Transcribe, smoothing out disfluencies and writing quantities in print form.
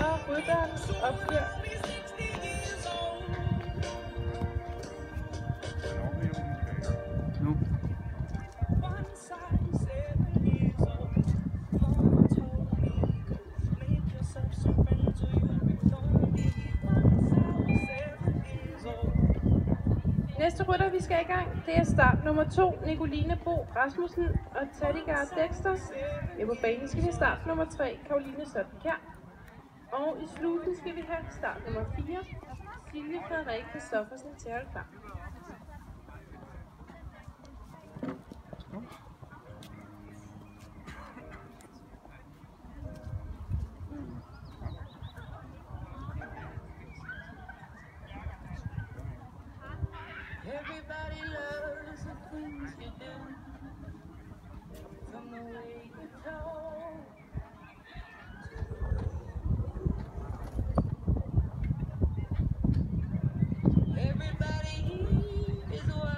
og rytteren opført. Nu. Næste rytter, vi skal i gang, det er start nummer 2, Nicoline Bro Rasmussen og Tadigar Dexter. På banen skal vi start nummer 3, Caroline Sottenkjær. Og i sluten skal vi have start nummer 4, Silje Frederikke Christoffersen til at holde klar. Everybody loves the things you do, from the way you talk. Everybody is wild.